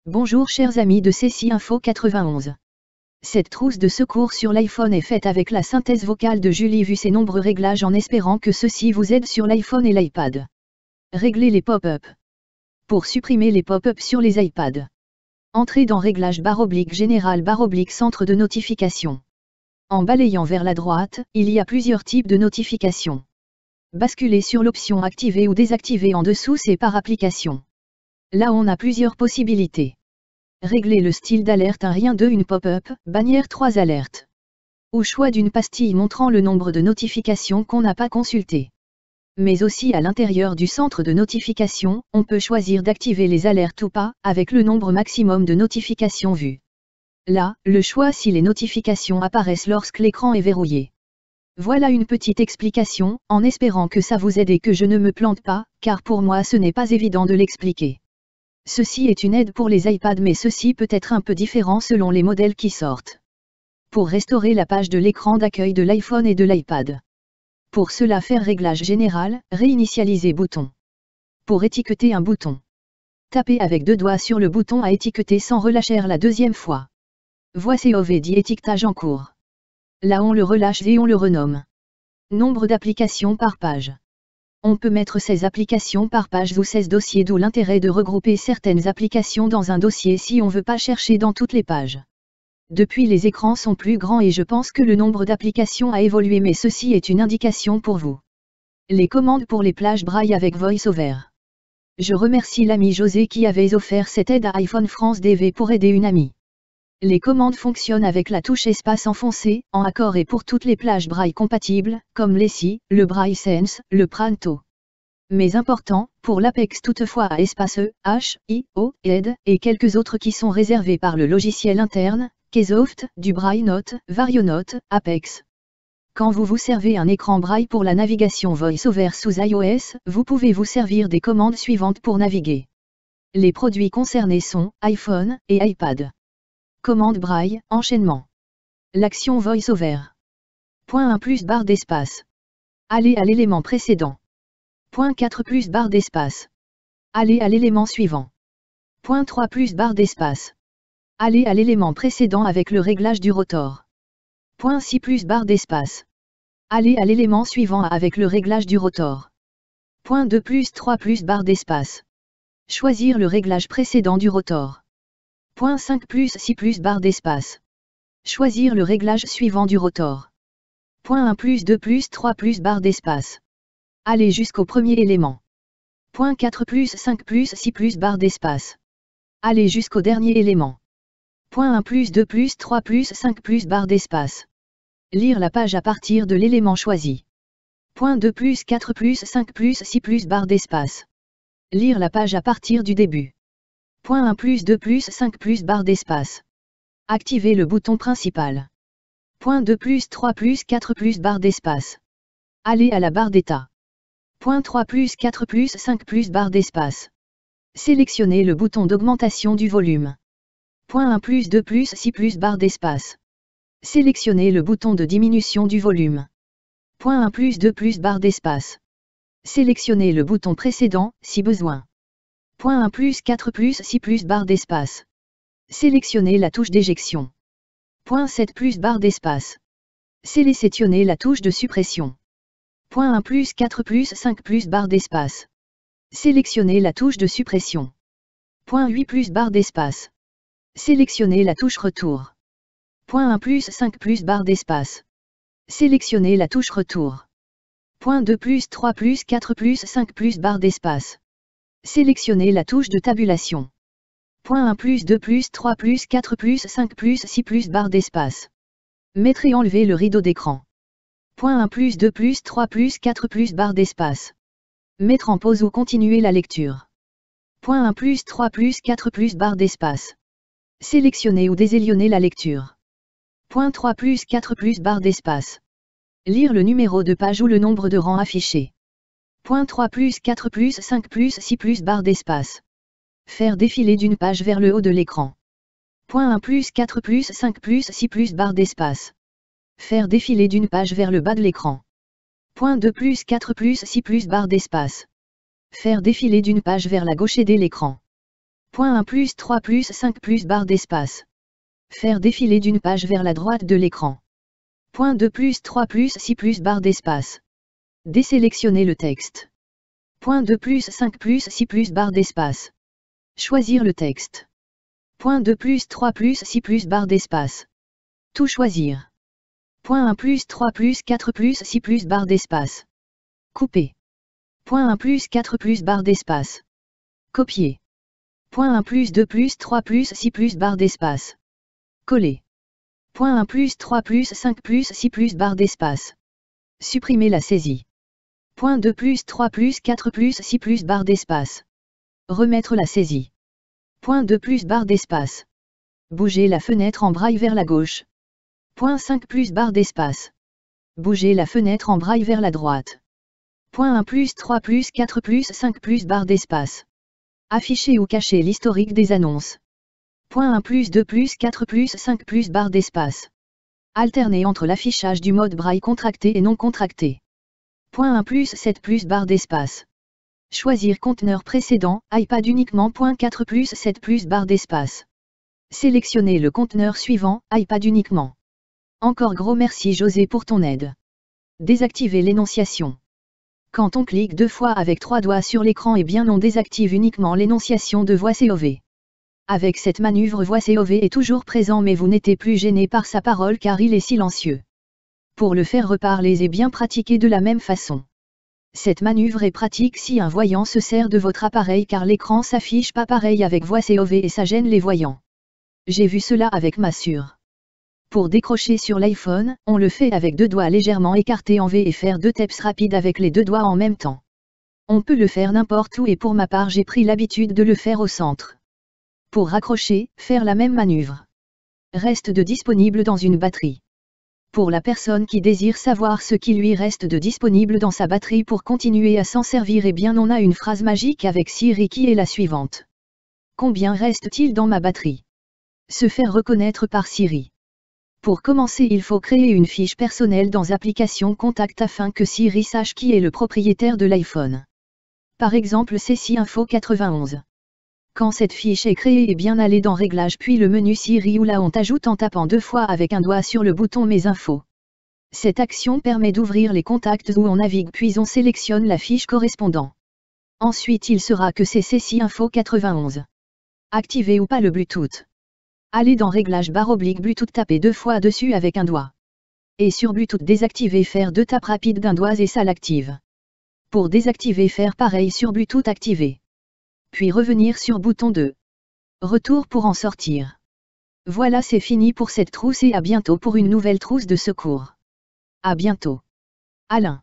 Bonjour chers amis de CC Info 91. Cette trousse de secours sur l'iPhone est faite avec la synthèse vocale de Julie vu ses nombreux réglages en espérant que ceci vous aide sur l'iPhone et l'iPad. Réglez les pop-up. Pour supprimer les pop-up sur les iPads. Entrez dans Réglages / Général / Centre de notification. En balayant vers la droite, il y a plusieurs types de notifications. Basculez sur l'option Activer ou désactiver en dessous, c'est par application. Là on a plusieurs possibilités. Régler le style d'alerte 1 rien 2 une pop-up, bannière 3 alertes. Ou choix d'une pastille montrant le nombre de notifications qu'on n'a pas consultées. Mais aussi à l'intérieur du centre de notification, on peut choisir d'activer les alertes ou pas, avec le nombre maximum de notifications vues. Là, le choix si les notifications apparaissent lorsque l'écran est verrouillé. Voilà une petite explication, en espérant que ça vous aide et que je ne me plante pas, car pour moi ce n'est pas évident de l'expliquer. Ceci est une aide pour les iPads mais ceci peut être un peu différent selon les modèles qui sortent. Pour restaurer la page de l'écran d'accueil de l'iPhone et de l'iPad. Pour cela faire réglage général, réinitialiser bouton. Pour étiqueter un bouton. Tapez avec 2 doigts sur le bouton à étiqueter sans relâcher la deuxième fois. Voici OV dit étiquetage en cours. Là on le relâche et on le renomme. Nombre d'applications par page. On peut mettre 16 applications par page ou 16 dossiers, d'où l'intérêt de regrouper certaines applications dans un dossier si on veut pas chercher dans toutes les pages. Depuis les écrans sont plus grands et je pense que le nombre d'applications a évolué mais ceci est une indication pour vous. Les commandes pour les plages braille avec VoiceOver. Je remercie l'ami José qui avait offert cette aide à iPhone France DV pour aider une amie. Les commandes fonctionnent avec la touche espace enfoncé, en accord et pour toutes les plages braille compatibles, comme l'ESI, le Braille Sense, le Pranto. Mais important, pour l'Apex toutefois à espace E, H, I, O, ED, et quelques autres qui sont réservés par le logiciel interne, Keysoft, du Braille Note, VarioNote, Apex. Quand vous vous servez un écran braille pour la navigation VoiceOver sous iOS, vous pouvez vous servir des commandes suivantes pour naviguer. Les produits concernés sont iPhone et iPad. Commande braille, enchaînement. L'action VoiceOver. Point 1 plus barre d'espace. Allez à l'élément précédent. Point 4 plus barre d'espace. Allez à l'élément suivant. Point 3 plus barre d'espace. Allez à l'élément précédent avec le réglage du rotor. Point 6 plus barre d'espace. Allez à l'élément suivant avec le réglage du rotor. Point 2 plus 3 plus barre d'espace. Choisir le réglage précédent du rotor. Point 5 plus 6 plus barre d'espace. Choisir le réglage suivant du rotor. Point 1 plus 2 plus 3 plus barre d'espace. Allez jusqu'au premier élément. Point 4 plus 5 plus 6 plus barre d'espace. Allez jusqu'au dernier élément. Point 1 plus 2 plus 3 plus 5 plus barre d'espace. Lire la page à partir de l'élément choisi. Point 2 plus 4 plus 5 plus 6 plus barre d'espace. Lire la page à partir du début. Point 1 plus 2 plus 5 plus barre d'espace. Activez le bouton principal. Point 2 plus 3 plus 4 plus barre d'espace. Allez à la barre d'état. Point 3 plus 4 plus 5 plus barre d'espace. Sélectionnez le bouton d'augmentation du volume. Point 1 plus 2 plus 6 plus barre d'espace. Sélectionnez le bouton de diminution du volume. Point 1 plus 2 plus barre d'espace. Sélectionnez le bouton précédent, si besoin. Point 1 plus 4 plus 6 plus barre d'espace. Sélectionnez la touche d'éjection. Point 7 plus barre d'espace. Sélectionnez la touche de suppression. Point 1 plus 4 plus 5 plus barre d'espace. Sélectionnez la touche de suppression. Point 8 plus barre d'espace. Sélectionnez la touche retour. Point 1 plus 5 plus barre d'espace. Sélectionnez la touche retour. Point 2 plus 3 plus 4 plus 5 plus barre d'espace. Sélectionnez la touche de tabulation. Point 1 plus 2 plus 3 plus 4 plus 5 plus 6 plus barre d'espace. Mettre et enlever le rideau d'écran. Point 1 plus 2 plus 3 plus 4 plus barre d'espace. Mettre en pause ou continuer la lecture. Point 1 plus 3 plus 4 plus barre d'espace. Sélectionner ou désélionnez la lecture. Point 3 plus 4 plus barre d'espace. Lire le numéro de page ou le nombre de rangs affichés. Point 3 plus 4 plus 5 plus 6 plus barre d'espace. Faire défiler d'une page vers le haut de l'écran. Point 1 plus 4 plus 5 plus 6 plus barre d'espace. Faire défiler d'une page vers le bas de l'écran. Point 2 plus 4 plus 6 plus barre d'espace. Faire défiler d'une page vers la gauche et de l'écran. Point 1 plus 3 plus 5 plus barre d'espace. Faire défiler d'une page vers la droite de l'écran. Point 2 plus 3 plus 6 plus barre d'espace. Désélectionner le texte. Point 2 plus 5 plus 6 plus barre d'espace. Choisir le texte. Point 2 plus 3 plus 6 plus barre d'espace. Tout choisir. Point 1 plus 3 plus 4 plus 6 plus barre d'espace. Couper. Point 1 plus 4 plus barre d'espace. Copier. Point 1 plus 2 plus 3 plus 6 plus barre d'espace. Coller. Point 1 plus 3 plus 5 plus 6 plus barre d'espace. Supprimer la saisie. Point 2 plus 3 plus 4 plus 6 plus barre d'espace. Remettre la saisie. Point 2 plus barre d'espace. Bouger la fenêtre en braille vers la gauche. Point 5 plus barre d'espace. Bouger la fenêtre en braille vers la droite. Point 1 plus 3 plus 4 plus 5 plus barre d'espace. Afficher ou cacher l'historique des annonces. Point 1 plus 2 plus 4 plus 5 plus barre d'espace. Alterner entre l'affichage du mode braille contracté et non contracté. Point 1 plus 7 plus barre d'espace. Choisir conteneur précédent, iPad uniquement. Point 4 plus 7 plus barre d'espace. Sélectionner le conteneur suivant, iPad uniquement. Encore gros merci José pour ton aide. Désactiver l'énonciation. Quand on clique 2 fois avec 3 doigts sur l'écran, et bien on désactive uniquement l'énonciation de VoiceOver. Avec cette manœuvre, VoiceOver est toujours présent, mais vous n'êtes plus gêné par sa parole car il est silencieux. Pour le faire reparler et bien pratiquer de la même façon. Cette manœuvre est pratique si un voyant se sert de votre appareil car l'écran s'affiche pas pareil avec VoiceOver et ça gêne les voyants. J'ai vu cela avec ma sœur. Pour décrocher sur l'iPhone, on le fait avec 2 doigts légèrement écartés en V et faire 2 taps rapides avec les 2 doigts en même temps. On peut le faire n'importe où et pour ma part j'ai pris l'habitude de le faire au centre. Pour raccrocher, faire la même manœuvre. Reste de disponible dans une batterie. Pour la personne qui désire savoir ce qui lui reste de disponible dans sa batterie pour continuer à s'en servir, eh bien on a une phrase magique avec Siri qui est la suivante. Combien reste-t-il dans ma batterie? Se faire reconnaître par Siri. Pour commencer, il faut créer une fiche personnelle dans Application Contact afin que Siri sache qui est le propriétaire de l'iPhone. Par exemple Ceci Info 91. Quand cette fiche est créée, et bien aller dans Réglages puis le menu Siri où là on t'ajoute en tapant 2 fois avec un doigt sur le bouton Mes infos. Cette action permet d'ouvrir les contacts où on navigue puis on sélectionne la fiche correspondant. Ensuite il sera que c'est Ceci Info 91. Activer ou pas le Bluetooth. Allez dans Réglages /Bluetooth, taper 2 fois dessus avec un doigt. Et sur Bluetooth désactiver, faire 2 tapes rapides d'un doigt et ça l'active. Pour désactiver, faire pareil sur Bluetooth activer. Puis revenir sur bouton 2. Retour pour en sortir. Voilà, c'est fini pour cette trousse et à bientôt pour une nouvelle trousse de secours. À bientôt. Alain.